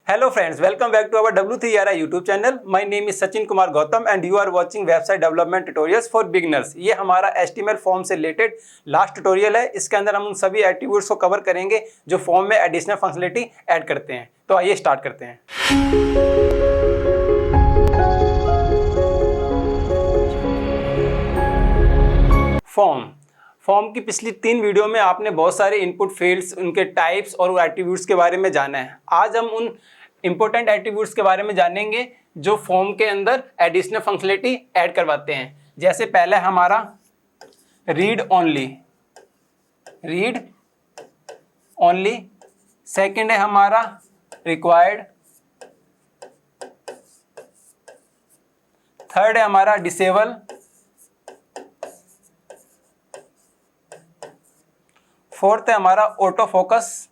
Hello friends, welcome back to our W3RI YouTube channel. My name is Sachin Kumar Gautam and you are watching website development tutorials for beginners. ये हमारा HTML form से related last tutorial है। इसके अंदर हम उन सभी attributes को कवर करेंगे जो फॉर्म में एडिशनल फंक्शनलिटी ऐड करते हैं। तो आइए स्टार्ट करते हैं। फॉर्म की पिछली 3 वीडियो में आपने बहुत सारे इनपुट फील्ड्स, उनके टाइप्स और एट्रीब्यूट्स के बारे में जाना है। आज हम उन इंपॉर्टेंट एट्रीब्यूट्स के बारे में जानेंगे जो फॉर्म के अंदर एडिशनल फंक्शनलिटी ऐड करवाते हैं। जैसे पहला है हमारा रीड ओनली, सेकंड है हमारा रिक्वायर्ड, थर्ड है हमारा डिसेबल, फोर्थ है हमारा ऑटो फोकस,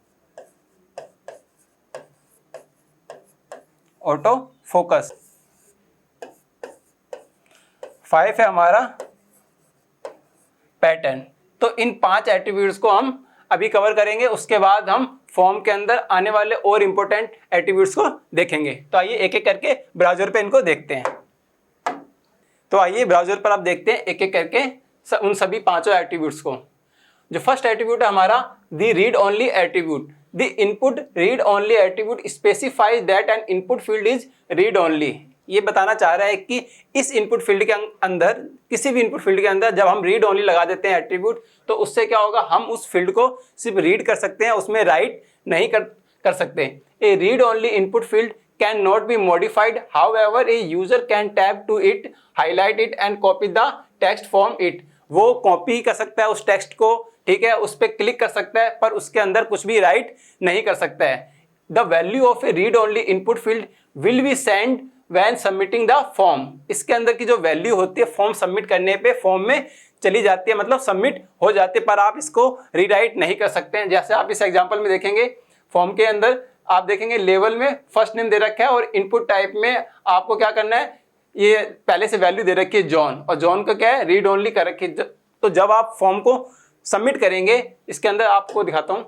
फाइव है हमारा पैटर्न। तो इन 5 एट्रीब्यूट्स को हम अभी कवर करेंगे। उसके बाद हम फॉर्म के अंदर आने वाले और इंपॉर्टेंट एट्रीब्यूट्स को देखेंगे। तो आइए एक एक करके ब्राउजर पे इनको देखते हैं। तो आइए ब्राउजर पर आप देखते हैं एक एक करके उन सभी 5 एट्रीब्यूट्स को। जो फर्स्ट एट्रीब्यूट है हमारा the read only attribute. The input read only attribute specifies that an input field is read only. ये बताना चाह रहा है कि इस इनपुट फील्ड के अंदर, किसी भी इनपुट फील्ड के अंदर जब हम रीड ओनली लगा देते हैं एट्रीब्यूट, तो उससे क्या होगा, हम उस फील्ड को सिर्फ रीड कर सकते हैं, उसमें राइट नहीं कर सकते। A read only input field can not be modified, however a user can tap to it, highlight it and copy the text from it. वो कॉपी कर सकता है उस टेक्स्ट को, ठीक है, उस पर क्लिक कर सकता है, पर उसके अंदर कुछ भी राइट नहीं कर सकता है। The value of A read only input field will be send when submitting the form. इसके अंदर की जो वैल्यू होती है फॉर्म सबमिट करने पे फॉर्म में चली जाती है, मतलब सबमिट हो जाती है, पर आप इसको रीराइट नहीं कर सकते हैं। जैसे आप इस एग्जांपल में देखेंगे, फॉर्म के अंदर आप देखेंगे लेवल में फर्स्ट नेम दे रखा है और इनपुट टाइप में आपको क्या करना है, ये पहले से वैल्यू दे रखी है जॉन, और जॉन का क्या है, रीड ओनली कर रखी है। तो जब आप फॉर्म को सबमिट करेंगे, इसके अंदर आपको दिखाता हूं,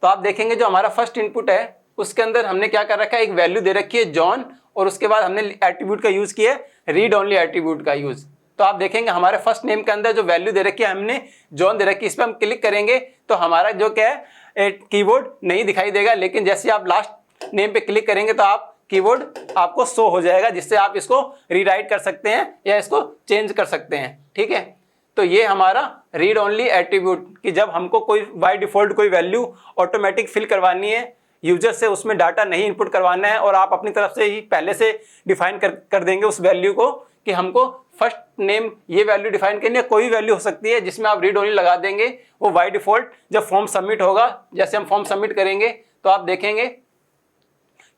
तो आप देखेंगे जो हमारा फर्स्ट इनपुट है उसके अंदर हमने क्या कर रखा है, एक वैल्यू दे रखी है जॉन, और उसके बाद हमने एट्रीब्यूट का यूज किया है रीड ओनली एट्रीब्यूट का यूज। तो आप देखेंगे हमारे फर्स्ट नेम के अंदर जो वैल्यू दे रखी है हमने जॉन दे रखी है, इस पर हम क्लिक करेंगे तो हमारा जो क्या है कीबोर्ड नहीं दिखाई देगा, लेकिन जैसे आप लास्ट नेम पे क्लिक करेंगे तो आप कीबोर्ड आपको शो हो जाएगा, जिससे आप इसको रीराइट कर सकते हैं या इसको चेंज कर सकते हैं। ठीक है, तो ये हमारा रीड ओनली एट्रीब्यूट कि जब हमको कोई बाय डिफॉल्ट कोई वैल्यू ऑटोमेटिक फिल करवानी है, यूजर से उसमें डाटा नहीं इनपुट करवाना है, और आप अपनी तरफ से ही पहले से डिफाइन कर देंगे उस वैल्यू को कि हमको फर्स्ट नेम ये वैल्यू डिफाइन करनी है। कोई वैल्यू हो सकती है जिसमें आप रीड ओनली लगा देंगे, वो बाय डिफॉल्ट जब फॉर्म सबमिट होगा, जैसे हम फॉर्म सबमिट करेंगे तो आप देखेंगे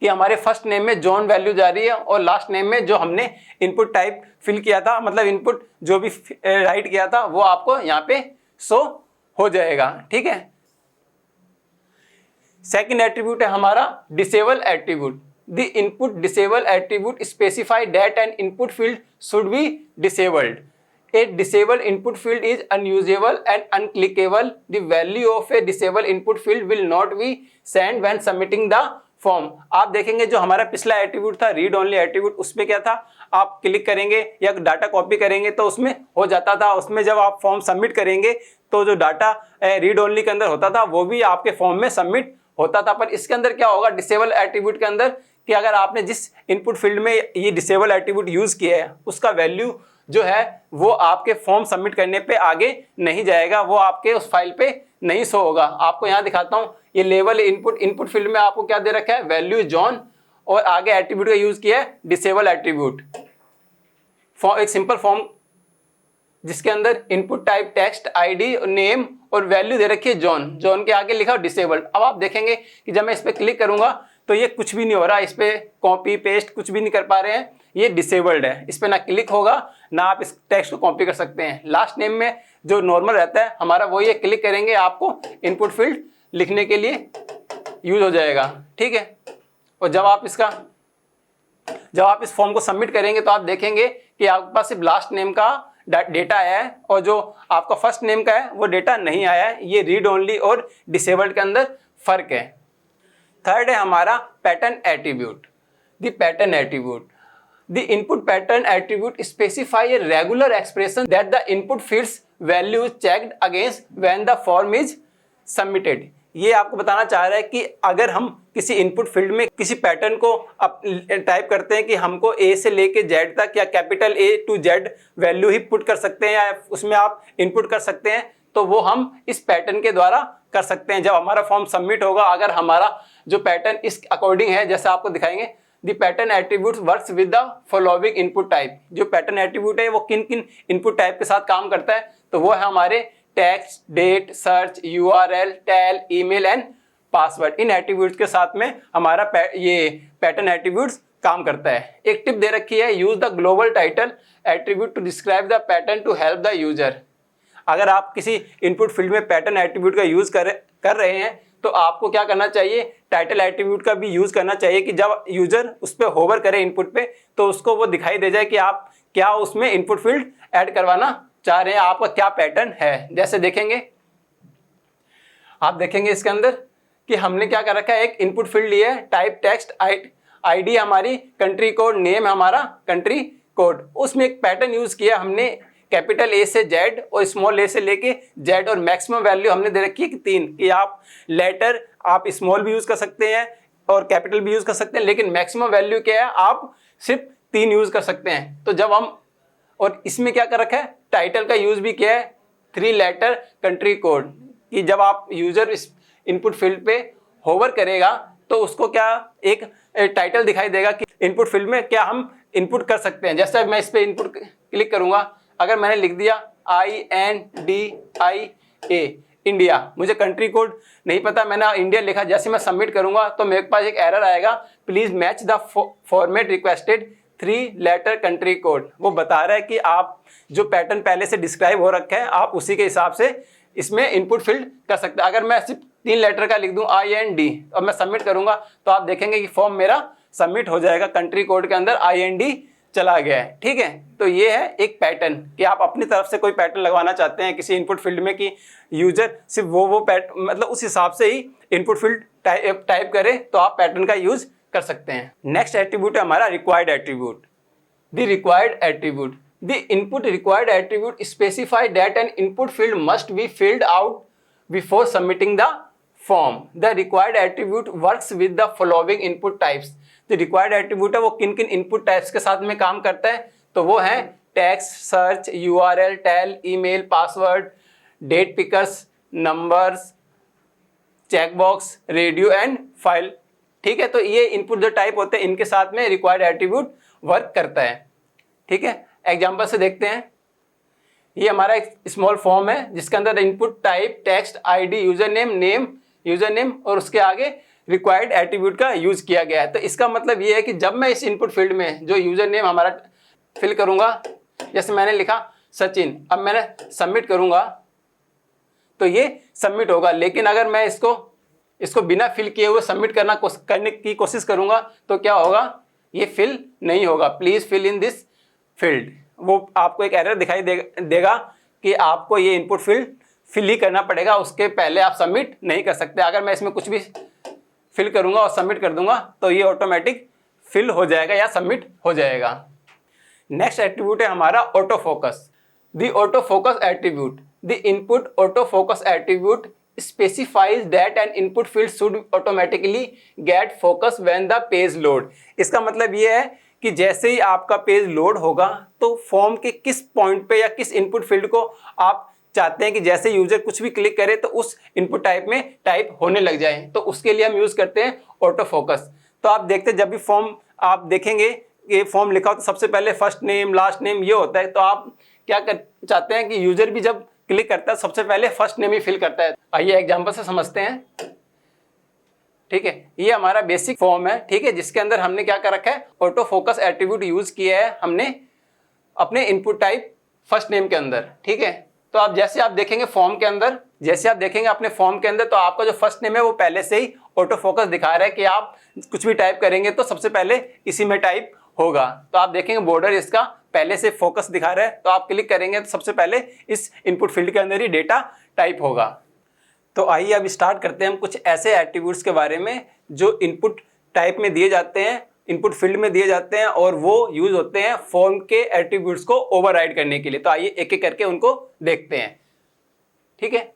कि हमारे फर्स्ट नेम में जॉन वैल्यू जा रही है और लास्ट नेम में जो हमने इनपुट टाइप फिल किया था, मतलब इनपुट जो भी राइट किया था, वो आपको यहाँ पे शो हो जाएगा। ठीक है, सेकंड एट्रीब्यूट है हमारा disable attribute. The input disable attribute specify that an input field should be disabled. A disabled input field is unusable and unclickable. The value of a disabled input field will not be sent when submitting the form. आप देखेंगे जो हमारा पिछला attribute था read only attribute, उसमें क्या था, आप क्लिक करेंगे या डाटा कॉपी करेंगे तो उसमें हो जाता था। उसमें जब आप फॉर्म सबमिट करेंगे तो जो डाटा रीड ओनली के अंदर होता था वो भी आपके फॉर्म में सबमिट होता था। पर इसके अंदर क्या होगा, डिसेबल एट्रीब्यूट के अंदर, कि अगर आपने जिस इनपुट फील्ड में ये डिसेबल एट्रीब्यूट यूज किया है उसका वैल्यू जो है वो आपके फॉर्म सबमिट करने पे आगे नहीं जाएगा, वो आपके उस फाइल पे नहीं शो होगा। आपको यहाँ दिखाता हूँ, ये लेवल इनपुट फील्ड में आपको क्या दे रखा है, वैल्यू जॉन, और आगे एट्रीब्यूट का यूज किया है डिसेबल एट्रीब्यूट। एक सिंपल फॉर्म जिसके अंदर input type text, ID, name और वैल्यू दे रखी है जॉन के आगे लिखा डिसेबल्ड। अब आप देखेंगे कि जब मैं इस पर क्लिक करूंगा तो ये कुछ भी नहीं हो रहा, इस पर कॉपी पेस्ट कुछ भी नहीं कर पा रहे हैं, ये डिसेबल्ड है। इस पर ना क्लिक होगा ना आप इस टेक्स्ट को कॉपी कर सकते हैं। लास्ट नेम में जो नॉर्मल रहता है हमारा वो ये क्लिक करेंगे आपको इनपुट फील्ड लिखने के लिए यूज हो जाएगा। ठीक है, और जब आप इस फॉर्म को सबमिट करेंगे तो आप देखेंगे कि आपके पास सिर्फ लास्ट नेम का डेटा आया है और जो आपका फर्स्ट नेम का है वो डेटा नहीं आया है। ये रीड ओनली और डिसेबल्ड के अंदर फर्क है। थर्ड है हमारा pattern attribute. The pattern attribute, the input pattern attribute specify a regular expression that the input fields value is checked against when the form is submitted. ये आपको बताना चाह रहा है कि अगर हम किसी इनपुट फील्ड में किसी पैटर्न को टाइप करते हैं कि हमको ए से लेके जेड तक या capital A to Z value ही पुट कर सकते हैं या उसमें आप इनपुट कर सकते हैं, तो वो हम इस पैटर्न के द्वारा कर सकते हैं। जब हमारा फॉर्म सबमिट होगा, अगर हमारा जो पैटर्न इस अकॉर्डिंग है, जैसे आपको दिखाएंगे, the pattern attribute works with the following input type. जो पैटर्न एट्रीब्यूट है वो किन किन इनपुट टाइप के साथ काम करता है, तो वो है हमारे text, date, search, URL, tel, email and password. इन एट्रीब्यूट्स के साथ में हमारा ये पैटर्न एट्रीब्यूट्स काम करता है। एक टिप दे रखी है, use the global title attribute to describe the pattern to help the user. अगर आप किसी इनपुट फील्ड में पैटर्न एट्रीब्यूट का यूज कर रहे हैं, तो आपको क्या करना चाहिए, टाइटल एट्रीब्यूट का भी यूज करना चाहिए कि जब यूजर उस पर होवर करे इनपुट पे, तो उसको वो दिखाई दे जाए कि आप क्या उसमें इनपुट फील्ड ऐड करवाना चाह रहे हैं, आपका क्या पैटर्न है। जैसे देखेंगे, आप देखेंगे इसके अंदर कि हमने क्या कर रखा है, एक इनपुट फील्ड लिया है, टाइप टेक्स्ट, आईडी हमारी कंट्री कोड, नेम हमारा कंट्री कोड। उसमें एक पैटर्न यूज किया हमने, कैपिटल ए से जेड और स्मॉल ए से लेके जेड, और मैक्सिमम वैल्यू हमने दे रखी है कि 3, कि आप लेटर आप स्मॉल भी यूज कर सकते हैं और कैपिटल भी यूज कर सकते हैं, लेकिन मैक्सिमम वैल्यू क्या है, आप सिर्फ 3 यूज कर सकते हैं। तो जब हम, और इसमें क्या कर रखा है, टाइटल का यूज भी किया है, 3 लेटर कंट्री कोड, कि जब आप यूजर इस इनपुट फील्ड पे होवर करेगा तो उसको क्या एक टाइटल दिखाई देगा कि इनपुट फील्ड में क्या हम इनपुट कर सकते हैं। जैसे मैं इस पे इनपुट क्लिक करूंगा, अगर मैंने लिख दिया INDIA इंडिया, मुझे कंट्री कोड नहीं पता, मैंने इंडिया लिखा, जैसे मैं सबमिट करूंगा तो मेरे पास एक एरर आएगा, please match the format requested 3 letter country code. वो बता रहा है कि आप जो पैटर्न पहले से डिस्क्राइब हो रखा है, आप उसी के हिसाब से इसमें इनपुट फील्ड कर सकते हैं। अगर मैं सिर्फ 3 लेटर का लिख दूं IND और मैं सबमिट करूंगा, तो आप देखेंगे कि फॉर्म मेरा सबमिट हो जाएगा, कंट्री कोड के अंदर IND चला गया है। ठीक है, तो ये है एक पैटर्न कि आप अपनी तरफ से कोई पैटर्न लगवाना चाहते हैं किसी इनपुट फील्ड में कि यूजर सिर्फ वो मतलब उस हिसाब से ही इनपुट फील्ड टाइप करे, तो आप पैटर्न का यूज कर सकते हैं। नेक्स्ट एट्रीब्यूट है हमारा required attribute. The required attribute, the input required attribute specify that an input field must be filled out before submitting the form. The required attribute works with the following input types. जो required attribute है वो किन किन input types के साथ में काम करता है, तो वो है text, search, URL, tel, email, password, date pickers, numbers, checkbox, radio and file. ठीक है, तो ये इनपुट जो टाइप होते हैं, इनके साथ में रिक्वायर्ड एट्रीब्यूट वर्क करता है। ठीक है, एग्जांपल से देखते हैं। ये हमारा एक स्मॉल फॉर्म है जिसके अंदर input type text, ID, user name और उसके आगे रिक्वायर्ड एट्रीब्यूट का यूज किया गया है। तो इसका मतलब ये है कि जब मैं इस इनपुट फील्ड में जो यूजर नेम हमारा फिल करूंगा, जैसे मैंने लिखा सचिन, अब मैंने सबमिट करूंगा तो ये सबमिट होगा। लेकिन अगर मैं इसको बिना फिल किए हुए सबमिट करने की कोशिश करूंगा तो क्या होगा, ये फिल नहीं होगा। Please fill in this field, वो आपको एक एरर दिखाई देगा कि आपको ये इनपुट फील्ड फिल ही करना पड़ेगा, उसके पहले आप सबमिट नहीं कर सकते। अगर मैं इसमें कुछ भी फिल करूंगा और सबमिट कर दूंगा तो ये ऑटोमेटिक फिल हो जाएगा या सबमिट हो जाएगा। नेक्स्ट एट्रीब्यूट है हमारा auto focus. The auto focus attribute, the input auto focus attribute specifies that an input field should automatically get focus when the page load। इसका मतलब ये है कि जैसे ही आपका पेज लोड होगा तो फॉर्म के किस पॉइंट पे या किस इनपुट फील्ड को आप चाहते हैं कि जैसे यूजर कुछ भी क्लिक करे तो उस इनपुट टाइप में टाइप होने लग जाए, तो उसके लिए हम यूज करते हैं ऑटो फोकस। तो आप देखते हैं जब भी फॉर्म आप देखेंगे ये फॉर्म लिखा हो तो सबसे पहले फर्स्ट नेम लास्ट नेम ये होता है। तो आप क्या चाहते हैं कि यूजर भी जब क्लिक करता है सबसे पहले फर्स्ट नेम ही फिल करता है। आइए एग्जांपल से समझते हैं। ठीक है, ये हमारा बेसिक फॉर्म है, ठीक है, जिसके अंदर हमने क्या कर रखा है, ऑटो फोकस एट्रीब्यूट यूज किया है हमने अपने इनपुट टाइप फर्स्ट नेम के अंदर। ठीक है, तो आप जैसे आप देखेंगे फॉर्म के अंदर, जैसे आप देखेंगे अपने फॉर्म के अंदर, तो आपका जो फर्स्ट नेम है वो पहले से ही ऑटो फोकस दिखा रहा है कि आप कुछ भी टाइप करेंगे तो सबसे पहले इसी में टाइप होगा। तो आप देखेंगे बॉर्डर इसका पहले से फोकस दिखा रहा है, तो आप क्लिक करेंगे तो सबसे पहले इस इनपुट फील्ड के अंदर ही डेटा टाइप होगा। तो आइए अब स्टार्ट करते हैं हम कुछ ऐसे एट्रीब्यूट्स के बारे में जो इनपुट टाइप में दिए जाते हैं, इनपुट फील्ड में दिए जाते हैं, और वो यूज होते हैं फॉर्म के एट्रीब्यूट्स को ओवरराइड करने के लिए। तो आइए एक एक करके उनको देखते हैं, ठीक है।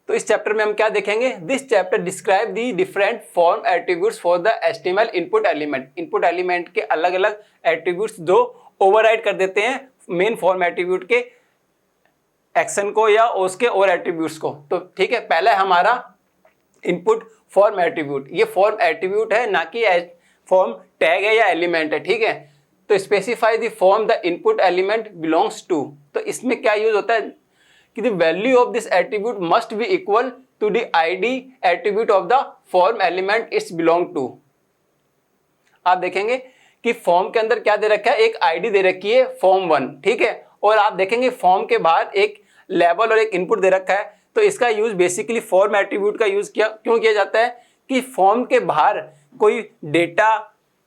तो इस चैप्टर में हम क्या देखेंगे, this chapter describe the different form attributes for the HTML input element. Input element के अलग अलग एट्रीब्यूट्स जो ओवरराइड कर देते हैं मेन फॉर्म एट्रीब्यूट के एक्शन को या उसके और एट्रीब्यूट्स को। तो ठीक है, पहला है हमारा इनपुट फॉर्म एट्रीब्यूट। ये फॉर्म एट्रीब्यूट है, ना कि फॉर्म टैग है या एलिमेंट है, ठीक है। तो specify the form the input element belongs to. तो इसमें क्या यूज होता है कि the value of this attribute must be equal to the ID attribute of the form element its belong to. आप देखेंगे कि फॉर्म के अंदर क्या दे रखा है, एक आईडी दे रखी है form1, ठीक है। और आप देखेंगे फॉर्म के बाहर एक लेबल और एक इनपुट दे रखा है। तो इसका यूज बेसिकली फॉर्म एट्रीब्यूट का यूज क्यों किया जाता है कि फॉर्म के बाहर कोई डेटा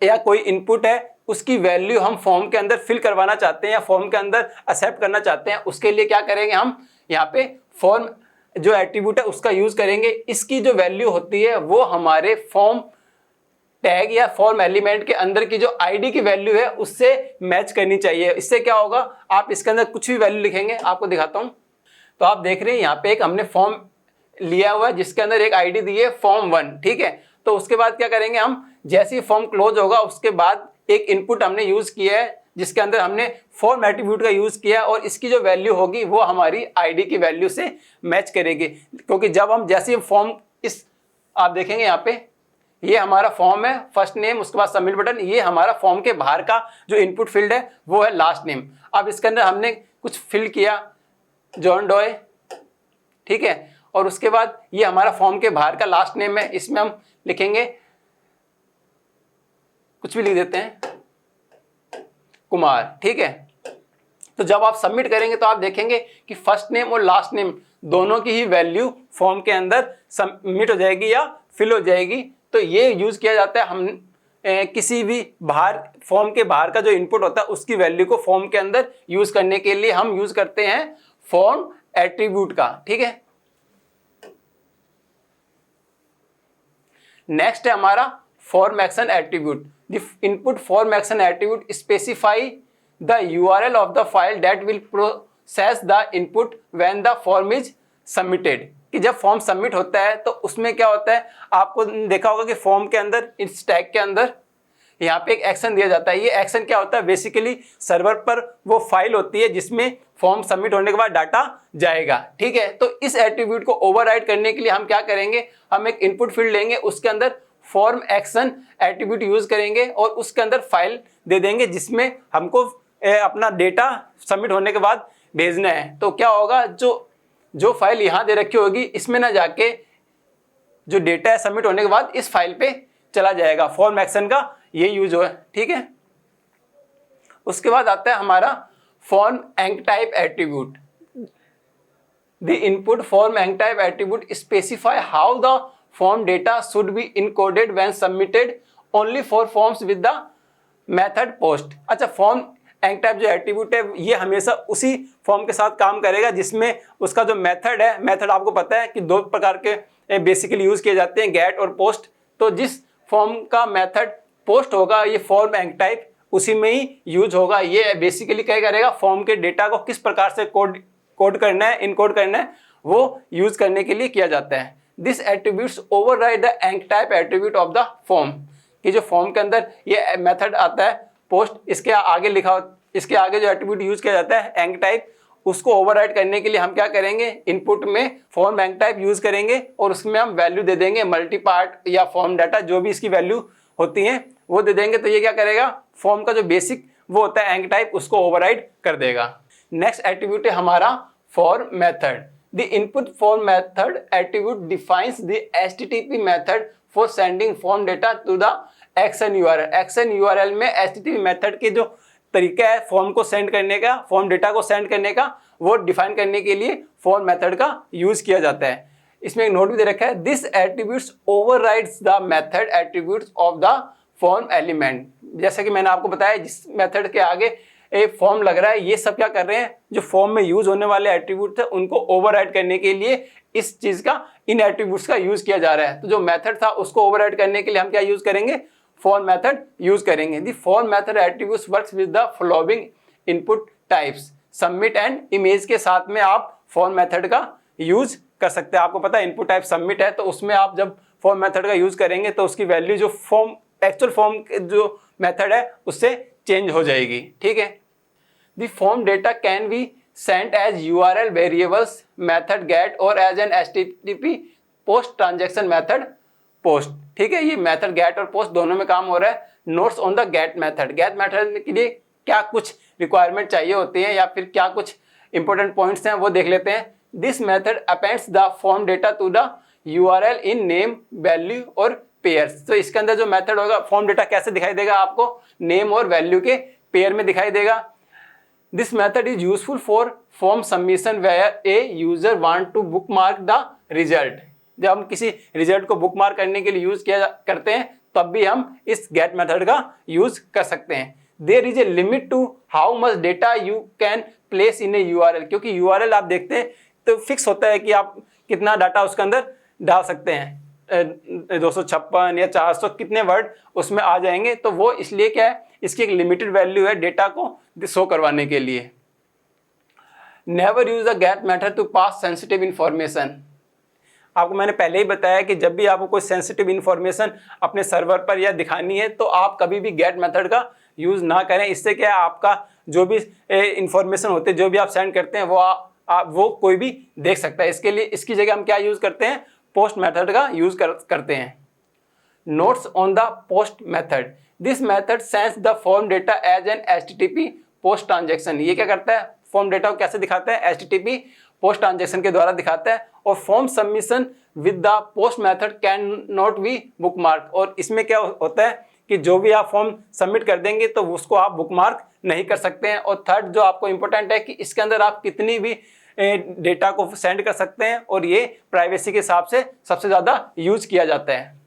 या कोई इनपुट है, उसकी वैल्यू हम फॉर्म के अंदर फिल करवाना चाहते हैं या फॉर्म के अंदर एक्सेप्ट करना चाहते हैं। उसके लिए क्या करेंगे, हम यहाँ पे फॉर्म जो एट्रीब्यूट है उसका यूज करेंगे। इसकी जो वैल्यू होती है वो हमारे फॉर्म टैग या फॉर्म एलिमेंट के अंदर की जो आईडी की वैल्यू है उससे मैच करनी चाहिए। इससे क्या होगा, आप इसके अंदर कुछ भी वैल्यू लिखेंगे, आपको दिखाता हूं। तो आप देख रहे हैं यहाँ पे एक हमने फॉर्म लिया हुआ है जिसके अंदर एक आईडी दी है form1, ठीक है। तो उसके बाद क्या करेंगे, हम जैसे ही फॉर्म क्लोज होगा उसके बाद एक इनपुट हमने यूज किया है जिसके अंदर हमने फॉर्म एट्रीब्यूट का यूज किया है, और इसकी जो वैल्यू होगी वो हमारी आईडी की वैल्यू से मैच करेगी। क्योंकि जब हम जैसे ही फॉर्म इस आप देखेंगे यहाँ पे ये हमारा फॉर्म है, फर्स्ट नेम, उसके बाद सबमिट बटन। ये हमारा फॉर्म के बाहर का जो इनपुट फील्ड है वो है लास्ट नेम। अब इसके अंदर हमने कुछ फिल किया, जॉन डॉय, ठीक है। और उसके बाद ये हमारा फॉर्म के बाहर का लास्ट नेम है, इसमें हम लिखेंगे कुछ भी लिख देते हैं, कुमार, ठीक है। तो जब आप सबमिट करेंगे तो आप देखेंगे कि फर्स्ट नेम और लास्ट नेम दोनों की ही वैल्यू फॉर्म के अंदर सबमिट हो जाएगी या फिल हो जाएगी। तो ये यूज किया जाता है, हम किसी भी बाहर फॉर्म के बाहर का जो इनपुट होता है उसकी वैल्यू को फॉर्म के अंदर यूज करने के लिए हम यूज करते हैं फॉर्म एट्रीब्यूट का, ठीक है। नेक्स्ट है हमारा form action attribute. The input form action attribute specify the URL of the file that will process the input when the form is submitted. कि जब फॉर्म सबमिट होता है तो उसमें क्या होता है, आपको देखा होगा कि फॉर्म के अंदर इस टैग के अंदर यहाँ पे एक एक्शन दिया जाता है। ये एक्शन क्या होता है, बेसिकली सर्वर पर वो फाइल होती है जिसमें फॉर्म सबमिट होने के बाद डाटा जाएगा, ठीक है। तो इस एट्रीब्यूट को ओवरराइड करने के लिए हम क्या करेंगे, हम एक इनपुट फील्ड लेंगे, उसके अंदर फॉर्म एक्शन एट्रीब्यूट यूज करेंगे और उसके अंदर फाइल दे देंगे जिसमें हमको अपना डेटा सबमिट होने के बाद भेजना है। तो क्या होगा, जो फाइल यहाँ दे रखी होगी इसमें ना जाके जो डेटा है सबमिट होने के बाद इस फाइल पे चला जाएगा। फॉर्म एक्शन का ये यूज है, ठीक है। उसके बाद आता है हमारा form enc type attribute. The input form enc type attribute specify how the form data should be encoded when submitted only for forms with the method post. अच्छा, फॉर्म एंक टाइप जो एट्रीब्यूट है ये हमेशा उसी form के साथ काम करेगा जिसमें उसका जो मेथड है, मेथड आपको पता है कि दो प्रकार के बेसिकली यूज किए जाते हैं, गेट और पोस्ट। तो जिस फॉर्म का मेथड पोस्ट होगा ये फॉर्म एंक टाइप उसी में ही यूज होगा। ये बेसिकली क्या करेगा, फॉर्म के डेटा को किस प्रकार से कोड करना है, इनकोड करना है, वो यूज करने के लिए किया जाता है। This attributes override the enc type attribute of the form. कि जो फॉर्म के अंदर ये मेथड आता है पोस्ट, इसके आगे लिखा, इसके आगे जो एट्रीब्यूट यूज किया जाता है एंक टाइप, उसको ओवरराइड करने के लिए हम क्या करेंगे, इनपुट में फॉर्म एंक टाइप यूज करेंगे और उसमें हम वैल्यू दे देंगे, मल्टीपार्ट या फॉर्म डाटा जो भी इसकी वैल्यू होती है वो दे देंगे। तो ये क्या करेगा, फॉर्म का जो बेसिक वो होता है एंक टाइप उसको ओवरराइड कर देगा। नेक्स्ट एट्रीब्यूट है हमारा form method. The input form method attribute defines the HTTP method for sending form data to the action URL। Action URL में HTTP मेथड के जो तरीका है फॉर्म को सेंड करने का, फॉर्म डेटा को सेंड करने का, वो डिफाइन करने के लिए फॉर्म मेथड का यूज किया जाता है। इसमें एक नोट भी दे रखा है, this attributes overrides the method attributes of the form element. जैसा कि मैंने आपको बताया जिस मेथड के आगे एक फॉर्म लग रहा है, ये सब क्या कर रहे हैं, जो फॉर्म में यूज होने वाले एट्रीब्यूट थे उनको ओवरराइड करने के लिए इस चीज का, इन एट्रीब्यूट्स का यूज किया जा रहा है। तो जो मेथड था उसको ओवरराइड करने के लिए हम क्या यूज करेंगे, फॉर्म मेथड यूज करेंगे। The form method attributes works with the following input types, submit and image के साथ में आप फॉर्म मेथड का यूज कर सकते हैं। आपको पता है इनपुट टाइप सबमिट है, तो उसमें आप जब फॉर्म मेथड का यूज करेंगे तो उसकी वैल्यू जो फॉर्म एक्चुअल फॉर्म जो मेथड है उससे चेंज हो जाएगी, ठीक है। The form data can be sent as URL variables method get और as an HTTP post transaction method post, ठीक है। ये मेथड गेट और पोस्ट दोनों में काम हो रहा है। Notes on the get method, get method के लिए क्या कुछ रिक्वायरमेंट चाहिए होती है या फिर क्या कुछ इंपॉर्टेंट पॉइंट्स हैं वो देख लेते हैं। This method appends the form data to the URL in name value और पेयर्स। तो इसके अंदर जो मेथड होगा, फॉर्म डेटा कैसे दिखाई देगा आपको, नेम और वैल्यू के पेयर में दिखाई देगा। This method is useful for form submission where a user want to bookmark the result. जब हम किसी रिजल्ट को बुकमार्क करने के लिए यूज करते हैं तब भी हम इस गेट मेथड का यूज कर सकते हैं। There is a limit to how much data you can place in a URL, क्योंकि URL आप देखते हैं तो फिक्स होता है कि आप कितना डाटा उसके अंदर डाल सकते हैं, 256 या 400 कितने वर्ड उसमें आ जाएंगे। तो वो इसलिए क्या है, इसकी एक लिमिटेड वैल्यू है डेटा को शो करवाने के लिए। Never use the get method to pass sensitive information. आपको मैंने पहले ही बताया कि जब भी आपको कोई सेंसिटिव इंफॉर्मेशन अपने सर्वर पर या दिखानी है तो आप कभी भी गेट मेथड का यूज ना करें। इससे क्या है, आपका जो भी इंफॉर्मेशन होते हैं, जो भी आप सेंड करते हैं वो कोई भी देख सकता है। इसके लिए इसकी जगह हम क्या यूज करते हैं, पोस्ट मेथड का यूज करते हैं। Notes on the post method, this method sends the form data as an HTTP post transaction. ये क्या करता है, फॉर्म डेटा को कैसे दिखाता है, HTTP पोस्ट ट्रांजेक्शन के द्वारा दिखाता है। और form submission with the post method can not B bookmark. और इसमें क्या होता है कि जो भी आप फॉर्म सबमिट कर देंगे तो उसको आप बुकमार्क नहीं कर सकते हैं। और थर्ड जो आपको इंपॉर्टेंट है कि इसके अंदर आप कितनी भी डेटा को सेंड कर सकते हैं और ये प्राइवेसी के हिसाब से सबसे ज़्यादा यूज किया जाता है।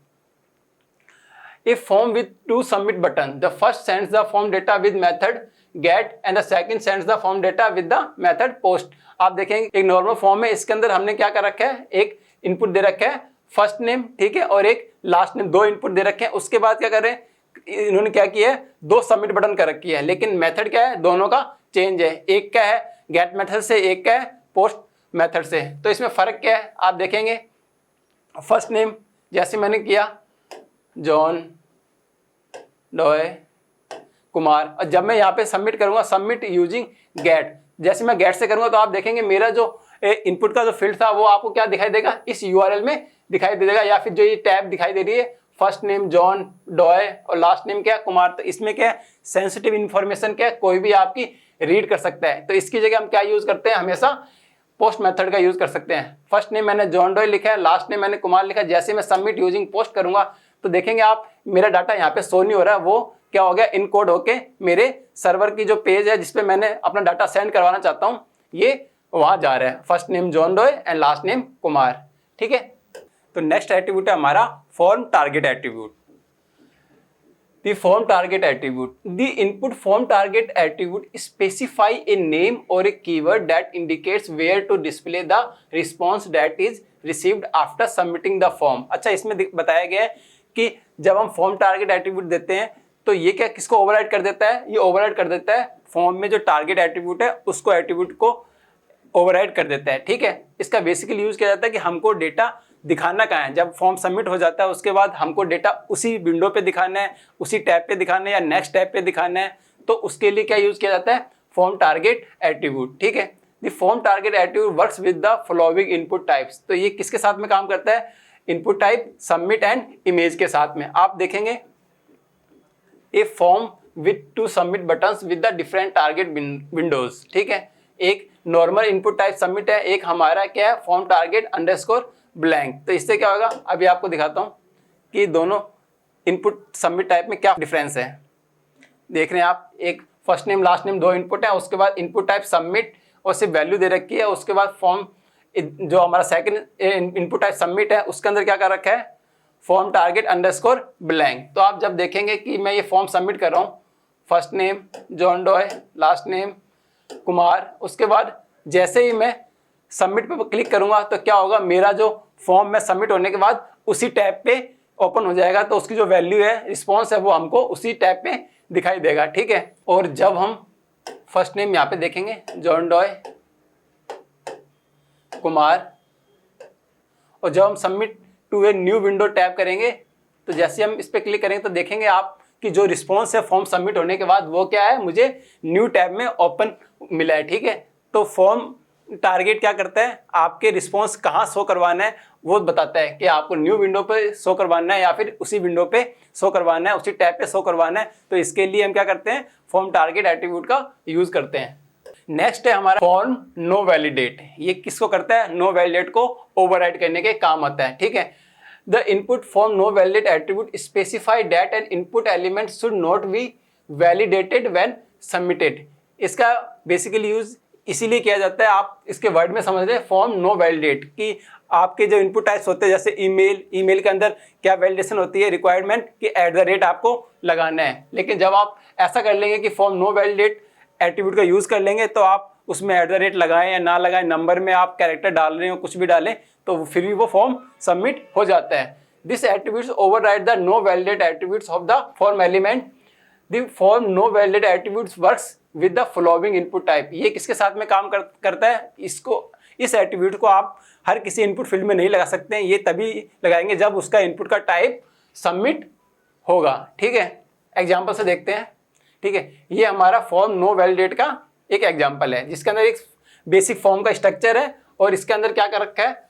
A form with two submit button, the first sends the form data with method get and the second sends the form data with the method post। आप देखेंगे एक नॉर्मल फॉर्म है, इसके अंदर हमने क्या कर रखा है, एक इनपुट दे रखा है फर्स्ट नेम, ठीक है, और एक लास्ट नेम, दो इनपुट दे रखे हैं। उसके बाद क्या कर रहे हैं, इन्होंने क्या किया है, दो सबमिट बटन कर रखी है, लेकिन मेथड क्या है, दोनों का चेंज है। एक क्या है गेट मेथड से, एक क्या है पोस्ट मेथड से। तो इसमें फ़र्क क्या है आप देखेंगे, फर्स्ट नेम जैसे मैंने किया जॉन डॉय कुमार, और जब मैं यहाँ पे सबमिट करूँगा सबमिट यूजिंग गेट, जैसे मैं गेट से करूँगा तो आप देखेंगे मेरा जो इनपुट का जो फील्ड था वो आपको क्या दिखाई देगा, इस URL में दिखाई दे देगा। या फिर जो ये टैब दिखाई दे रही है फर्स्ट नेम जॉन डॉय और लास्ट नेम क्या कुमार, तो इसमें क्या है सेंसिटिव इन्फॉर्मेशन क्या है, कोई भी आपकी रीड कर सकता है। तो इसकी जगह हम क्या यूज करते हैं, हमेशा पोस्ट मेथड का यूज कर सकते हैं। फर्स्ट नेम मैंने जॉन डॉय लिखा है, लास्ट नेम मैंने कुमार लिखा है। जैसे मैं सबमिट यूजिंग पोस्ट करूंगा तो देखेंगे आप मेरा डाटा यहाँ पे शो नहीं हो रहा है, वो क्या हो गया इनकोड होके मेरे सर्वर की जो पेज है जिसपे मैंने अपना डाटा सेंड करवाना चाहता हूँ ये वहां जा रहा है, first name John doe and last name Kumar, ठीक है। तो नेक्स्ट एट्रीब्यूट है हमारा form target attribute. The form target attribute. The input form target attribute specify a name or a keyword that indicates where to display the response that is received after submitting the form। अच्छा, इसमें बताया गया है कि जब हम form target attribute देते हैं तो ये क्या किसको ओवरराइड कर देता है, ये ओवरराइड कर देता है फॉर्म में जो टारगेट एट्रीब्यूट है उसको एट्रीब्यूट को ओवरराइड कर देता है, ठीक है। इसका बेसिकली यूज किया जाता है कि हमको डेटा दिखाना कहाँ है, जब फॉर्म सबमिट हो जाता है उसके बाद हमको डेटा उसी विंडो पे दिखाना है, उसी टैब पे दिखाना है या नेक्स्ट टैब पे दिखाना है, तो उसके लिए क्या यूज किया जाता है फॉर्म टारगेट एट्रीब्यूट, ठीक है। The form target attribute works with the following input types. तो ये किसके साथ में काम करता है, input type submit and image के साथ में। आप देखेंगे a form with two submit buttons with the different target windows, ठीक है। एक नॉर्मल इनपुट टाइप सबमिट है, एक हमारा क्या है फॉर्म टारगेट अंडरस्कोर ब्लैंक। तो इससे क्या होगा, अभी आपको दिखाता हूँ कि दोनों इनपुट सबमिट टाइप में क्या डिफरेंस है। देख रहे हैं आप, एक फर्स्ट नेम लास्ट नेम दो इनपुट है, उसके बाद इनपुट टाइप सबमिट और सिर्फ वैल्यू दे रखी है। उसके बाद फॉर्म जो हमारा सेकंड इनपुट टाइप सबमिट है उसके अंदर क्या कर रखा है फॉर्म टारगेट अंडरस्कोर ब्लैंक। तो आप जब देखेंगे कि मैं ये फॉर्म सबमिट कर रहा हूँ, first name John doe last name Kumar, उसके बाद जैसे ही मैं सबमिट पे क्लिक करूंगा तो क्या होगा, मेरा जो फॉर्म में सबमिट होने के बाद उसी टैब पे ओपन हो जाएगा। तो उसकी जो वैल्यू है, रिस्पॉन्स है, वो हमको उसी टैब पे दिखाई देगा। ठीक है। और जब हम फर्स्ट नेम यहाँ पे देखेंगे जॉन डॉय कुमार, और जब हम submit to a new window tab करेंगे तो जैसे हम इस पर क्लिक करेंगे तो देखेंगे आप कि जो रिस्पॉन्स है फॉर्म सबमिट होने के बाद वो क्या है, मुझे न्यू टैब में ओपन मिला है। ठीक है। तो फॉर्म टारगेट क्या करता है, आपके रिस्पॉन्स कहाँ शो करवाना है वो बताता है कि आपको न्यू विंडो पे शो करवाना है या फिर उसी विंडो पे शो करवाना है, उसी टैब पे शो करवाना है। तो इसके लिए हम क्या करते हैं, फॉर्म टारगेट एट्रीब्यूट का यूज करते हैं। नेक्स्ट है हमारा फॉर्म नो वैलिडेट। ये किसको करता है, नो वैलिडेट को ओवरराइड करने के काम आता है। ठीक है। The input form no validate attribute specify that an input element should not be validated when submitted. इसका बेसिकली यूज इसीलिए किया जाता है, आप इसके वर्ड में समझ रहे हैं, फॉर्म नो वैलिडेट, कि आपके जो इनपुट टाइप्स होते हैं जैसे ईमेल के अंदर क्या वैलिडेशन होती है, रिक्वायरमेंट कि @ आपको लगाना है। लेकिन जब आप ऐसा कर लेंगे कि फॉर्म नो वैलिडेट एट्रीब्यूट का यूज़ कर लेंगे तो आप उसमें @ लगाएं या ना लगाएं, नंबर में आप कैरेक्टर डाल रहे हो, कुछ भी डालें, तो फिर भी वो फॉर्म सबमिट हो जाता है। This attributes override the no validate attributes of the form element. The form no validate attributes works with the following input type. ये किसके साथ में काम करता है, इस एट्रीब्यूट को आप हर किसी इनपुट फील्ड में नहीं लगा सकते हैं, ये तभी लगाएंगे जब उसका इनपुट का टाइप सबमिट होगा। ठीक है। एग्जाम्पल से देखते हैं। ठीक है। ये हमारा फॉर्म नो वैलिडेट का एक एग्जाम्पल है जिसके अंदर एक बेसिक फॉर्म का स्ट्रक्चर है और इसके अंदर क्या कर रखा है,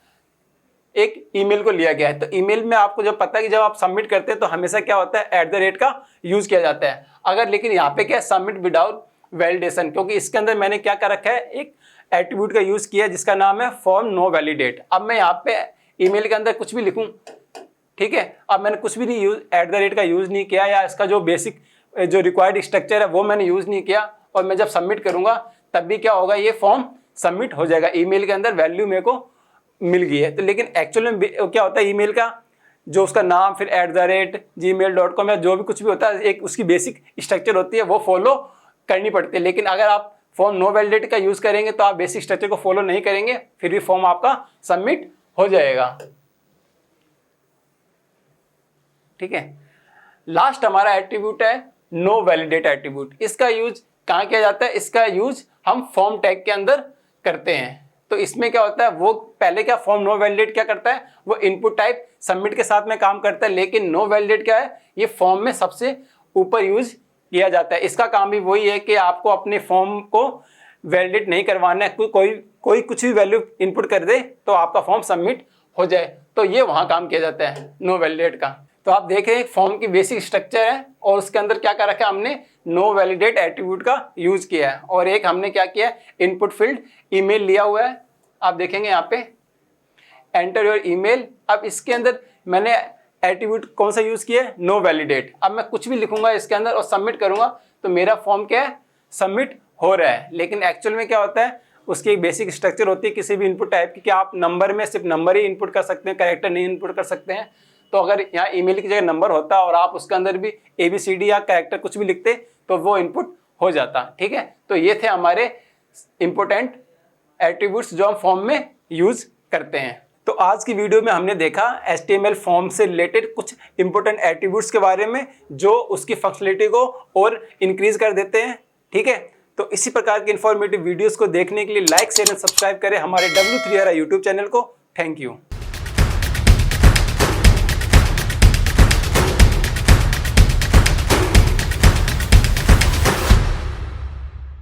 एक ईमेल को लिया गया है। तो ईमेल में आपको जब पता है कि जब आप सबमिट करते हैं तो हमेशा क्या होता है, @ का यूज किया जाता है। अगर लेकिन यहाँ पे क्या है, सबमिट विदाउट वैलिडेशन, क्योंकि इसके अंदर मैंने क्या कर रखा है, एक एट्रीब्यूट का यूज किया जिसका नाम है फॉर्म नो वैलिडेट। अब मैं यहाँ पे ईमेल के अंदर कुछ भी लिखूं, ठीक है, अब मैंने कुछ भी नहीं यूज @ का यूज नहीं किया, या इसका जो बेसिक जो रिक्वायर्ड स्ट्रक्चर है वो मैंने यूज नहीं किया, और मैं जब सबमिट करूंगा तब भी क्या होगा, ये फॉर्म सबमिट हो जाएगा। ईमेल के अंदर वैल्यू मेरे को मिल गई है। तो लेकिन एक्चुअल में क्या होता है, ईमेल का जो उसका नाम फिर @gmail.com या जो भी कुछ भी होता है, एक उसकी बेसिक स्ट्रक्चर होती है, वो फॉलो करनी पड़ती है। लेकिन अगर आप फॉर्म नो वैलिडेट का यूज करेंगे तो आप बेसिक स्ट्रक्चर को फॉलो नहीं करेंगे, फिर भी फॉर्म आपका सबमिट हो जाएगा। ठीक है। लास्ट हमारा एट्रीब्यूट है नो वैलिडेट एट्रीब्यूट। इसका यूज कहाँ किया जाता है, इसका यूज हम फॉर्म टैग के अंदर करते हैं। तो इसमें क्या होता है, वो पहले क्या फॉर्म नो वैलिडेट क्या करता है, वो इनपुट टाइप सबमिट के साथ में काम करता है, लेकिन नो वैलिडेट क्या है, ये फॉर्म में सबसे ऊपर यूज किया जाता है। इसका काम भी वही है कि आपको अपने फॉर्म को वैलिडेट नहीं करवाना है, कोई कुछ भी वैल्यू इनपुट कर दे तो आपका फॉर्म सबमिट हो जाए, तो ये वहाँ काम किया जाता है नो वैलिडेट का। तो आप देख रहे हैं फॉर्म की बेसिक स्ट्रक्चर है और उसके अंदर क्या कर रखा है, हमने नो वैलिडेट एट्रीब्यूट का यूज किया है, और एक हमने क्या किया, इनपुट फील्ड ईमेल लिया हुआ है। आप देखेंगे यहाँ पे एंटर योर ईमेल। अब इसके अंदर मैंने एट्रीब्यूट कौन सा यूज किया है, नो वैलिडेट। अब मैं कुछ भी लिखूंगा इसके अंदर और सबमिट करूंगा तो मेरा फॉर्म क्या है, सबमिट हो रहा है। लेकिन एक्चुअल में क्या होता है, उसकी एक बेसिक स्ट्रक्चर होती है किसी भी इनपुट टाइप की, कि आप नंबर में सिर्फ नंबर ही इनपुट कर सकते हैं, कैरेक्टर नहीं इनपुट कर सकते हैं। तो अगर यहाँ ईमेल की जगह नंबर होता और आप उसके अंदर भी ABCD या कैरेक्टर कुछ भी लिखते तो वो इनपुट हो जाता। ठीक है। तो ये थे हमारे इंपॉर्टेंट एट्रीब्यूट्स जो हम फॉर्म में यूज करते हैं। तो आज की वीडियो में हमने देखा HTML फॉर्म से रिलेटेड कुछ इंपॉर्टेंट एट्रीब्यूट्स के बारे में जो उसकी फंक्शनलिटी को और इंक्रीज कर देते हैं। ठीक है। तो इसी प्रकार के इंफॉर्मेटिव वीडियोस को देखने के लिए लाइक शेयर एंड सब्सक्राइब करें हमारे W3RI यूट्यूब चैनल को। Thank you.